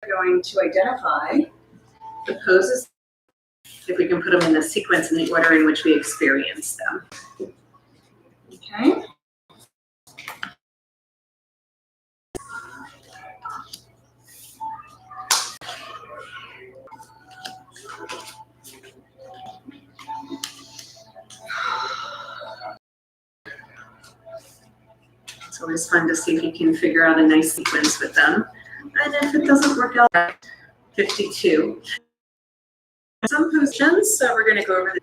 We're going to identify the poses, if we can put them in the sequence in the order in which we experience them. Okay. It's always fun to see if you can figure out a nice sequence with them. And if it doesn't work out, 52. Some positions, so we're going to go over the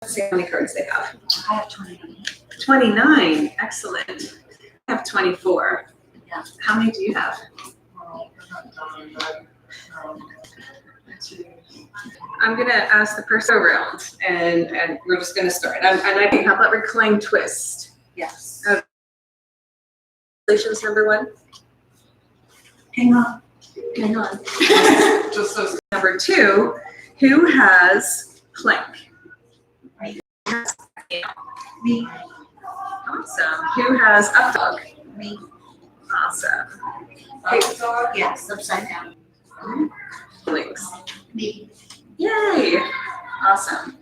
Let's see how many cards they have. I have 29. 29, excellent. I have 24. Yeah. How many do you have? I'm going to ask the person around, and we're just going to start. And I think, how about recline twist? Yes. Relations number 1? Hang on. Hang on. Just so. Number 2, who has plank? Me. Awesome. Who has up dog? Me. Awesome. Up dog? Yes, upside down. Links. Me. Yay. Awesome.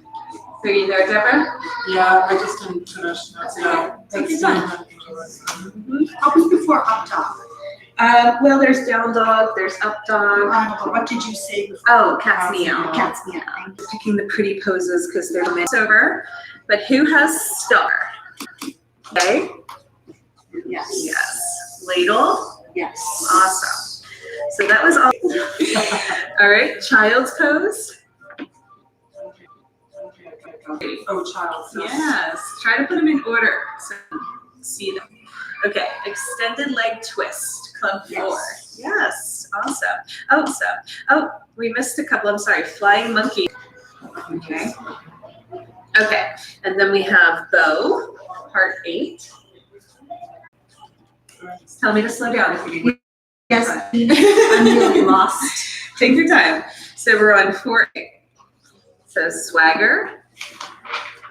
So you know, Deborah? Yeah, I just didn't finish. Take your time. What was before up dog? Well, there's down dog, there's up dog. What did you say before? Oh, cat's meow. Cat's meow. Picking the pretty poses because they're minutes over. But who has star? Okay. Yes. Yes. Ladle. Yes. Awesome. So that was all. All right. Child's pose. Oh, child's pose. Yes. Try to put them in order so you can see them. Okay. Extended leg twist. Club 4. Yes. Yes. Awesome. Oh, we missed a couple. I'm sorry. Flying monkey. Okay. Okay. And then we have bow, part 8. Tell me to slow down if you need. Yes. I'm really lost. Take your time. So we're on 4. So swagger,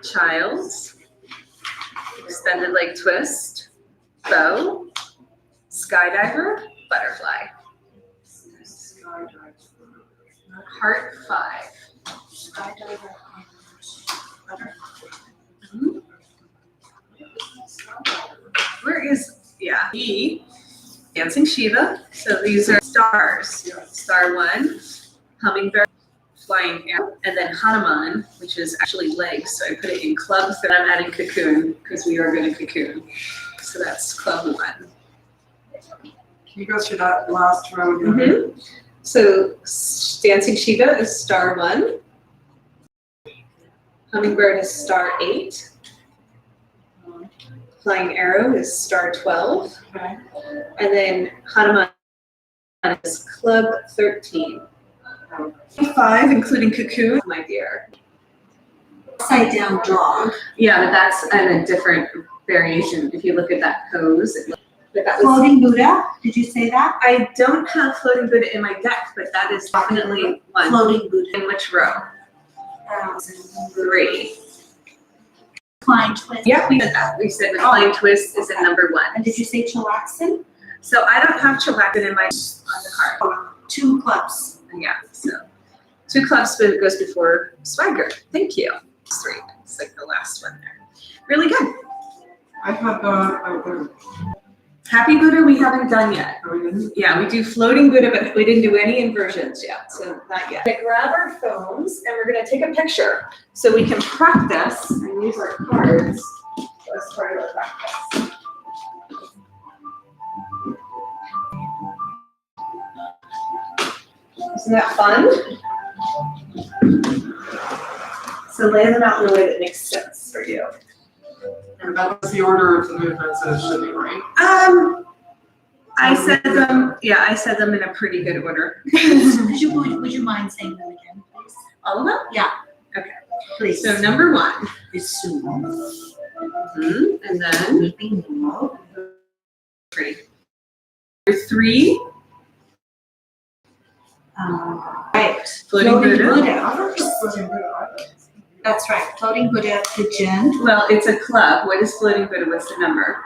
child's, extended leg twist, bow, skydiver, butterfly. Heart 5. Skydiver. Mhm. Where is, yeah, E, dancing Shiva. So these are stars. Star 1, hummingbird, flying arrow, and then Hanuman, which is actually legs. So I put it in club 3. I'm adding cocoon because we are going to cocoon. So that's club 1. Can you go through that last row again? Mm-hmm. So dancing Shiva is star 1. Hummingbird is star 8. Flying arrow is star 12. Okay. And then Hanuman is club 13. 5, including cocoon, my dear. Upside down dog. Yeah, but that's a different variation. If you look at that pose, but that was, Floating Buddha. Did you say that? I don't have floating Buddha in my deck, but that is definitely one. Floating Buddha. In which row? 3. Recline twist. Yeah, we did that. We said recline twist is in number 1. And did you say chillaxin? So I don't have chillaxin in my on the card. 2 clubs. Yeah, so 2 clubs goes before swagger. Thank you. 3. It's like the last one there. Really good. I had the Happy Buddha we haven't done yet. oh, we didn't? Yeah, we do floating Buddha, but we didn't do any inversions yet, so not yet. We're gonna grab our phones and we're gonna take a picture so we can practice and use our cards as part of our practice. Isn't that fun? So lay them out in a way that makes sense for you. And that was the order of the movements that it should be, right? I said them in a pretty good order. Would you mind saying them again, please? All of them? Yeah. Okay. Please. So number 1. Is soon. And then Weeping Willow. 3. Number 3. Right. Floating Buddha. That's right. Floating Buddha pigeon. Well, it's a club. What is Floating Buddha? What's the number?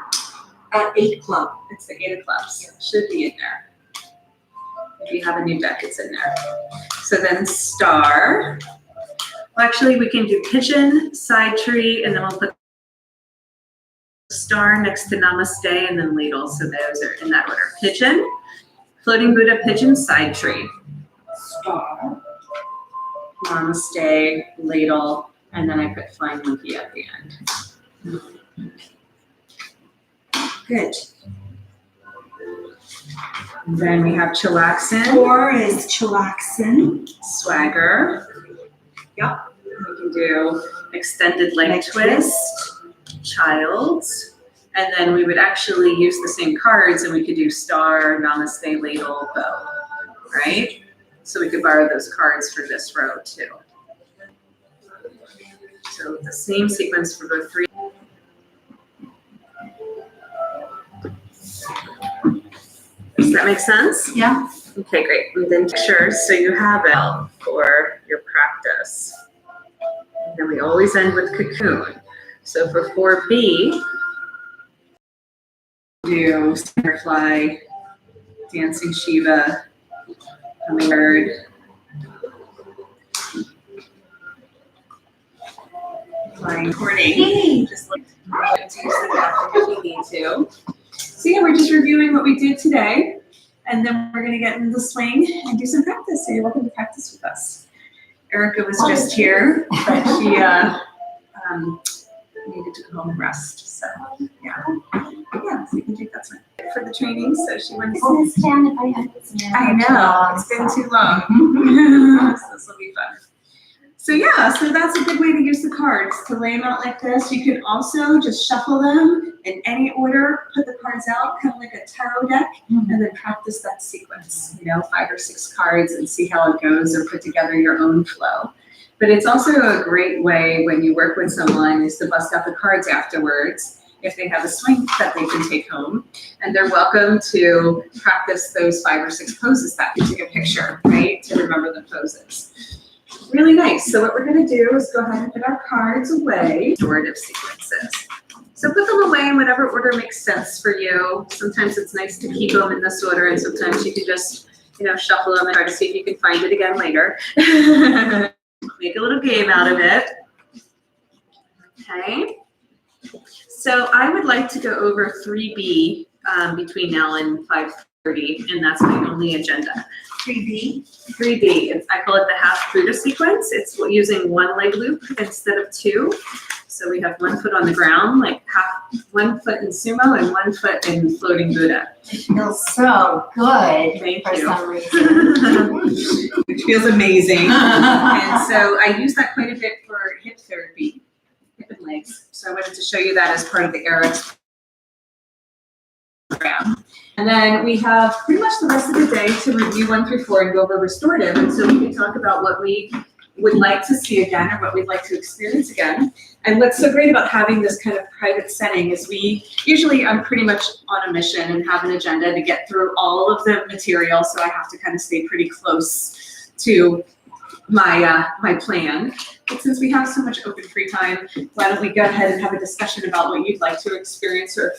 8 club. It's the 8 of clubs. Should be in there. If you have a new deck, it's in there. So then star. Well, actually, we can do pigeon, side tree, and then we'll put star next to namaste, and then ladle. So those are in that order. Pigeon, floating Buddha, pigeon, side tree. Star. Namaste, ladle, and then I put flying monkey at the end. Good. And then we have chillaxin, 4 is chillaxin. swagger. Yep. We can do extended leg twist, child's, and then we would actually use the same cards and we could do star, namaste, ladle, bow, right? So we could borrow those cards for this row too. So the same sequence for both 3. Does that make sense? Yeah. Okay, great. And then pictures, so you have it for your practice. And then we always end with cocoon. So for 4B, do butterfly, dancing Shiva, hummingbird, flying hoarding. Just like to use the bathroom if you need to. So yeah, we're just reviewing what we did today, and then we're gonna get into the swing and do some practice. So you're welcome to practice with us. Erica was just here, but she needed to go home and rest. So yeah, so you can take that swing for the training. So she went. I know, it's been too long. So this will be fun. So yeah, so that's a good way to use the cards, to lay them out like this. You can also just shuffle them in any order, put the cards out, kind of like a tarot deck, and then practice that sequence, 5 or 6 cards and see how it goes, or put together your own flow. But it's also a great way when you work with someone is to bust out the cards afterwards if they have a swing that they can take home. And they're welcome to practice those 5 or 6 poses that you take a picture, right, to remember the poses. Really nice. So what we're going to do is go ahead and put our cards away, restorative sequences. So put them away in whatever order makes sense for you. Sometimes it's nice to keep them in this order, and sometimes you can just, shuffle them and try to see if you can find it again later. Make a little game out of it. Okay. So I would like to go over 3B between now and 5:30, and that's my only agenda. 3B. 3B, I call it the half Buddha sequence. It's using 1 leg loop instead of 2. So we have 1 foot on the ground, like 1 foot in sumo and 1 foot in floating Buddha. It feels so good. Thank for you. some reason. Which feels amazing. And so I use that quite a bit for hip therapy, hip and legs. So I wanted to show you that as part of the AerialYoga program. And then we have pretty much the rest of the day to review 1 through 4 and go over restorative. And so we can talk about what we would like to see again or what we'd like to experience again. And what's so great about having this kind of private setting is I'm pretty much on a mission and have an agenda to get through all of the material. So I have to kind of stay pretty close to my plan. But since we have so much open free time, why don't we go ahead and have a discussion about what you'd like to experience or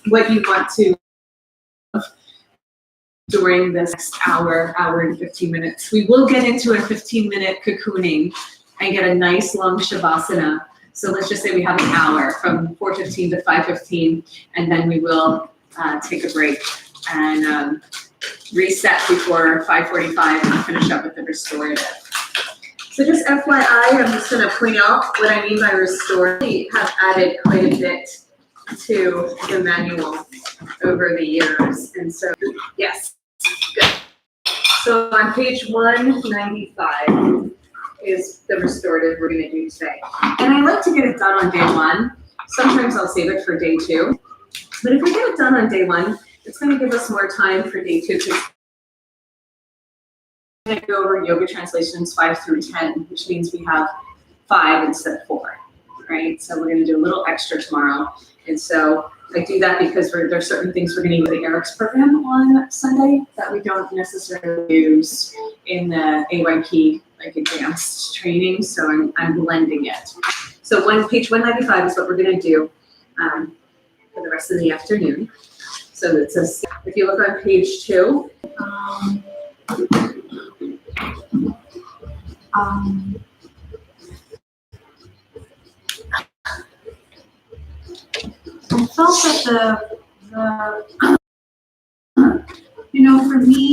what you want to during this next hour and 15 minutes. We will get into a 15-minute cocooning and get a nice long shavasana. So let's just say we have an hour from 4:15 to 5:15, and then we will take a break and reset before 5:45 and finish up with the restorative. So just FYI, I'm just going to point out what I mean by restorative. We have added quite a bit to the manual over the years. And so, yes, good. So on page 195 is the restorative we're going to do today. And I like to get it done on day 1. Sometimes I'll save it for day 2. But if we get it done on day 1, it's going to give us more time for day 2. going to go over yoga translations 5 through 10, which means we have 5 instead of 4, right? So we're going to do a little extra tomorrow. And so I do that because there's certain things we're going to use in Eric's program on Sunday that we don't necessarily use in the AYP, like advanced training. So I'm blending it. So page 195 is what we're going to do for the rest of the afternoon. So it says, if you look on page 2, I felt that the for me,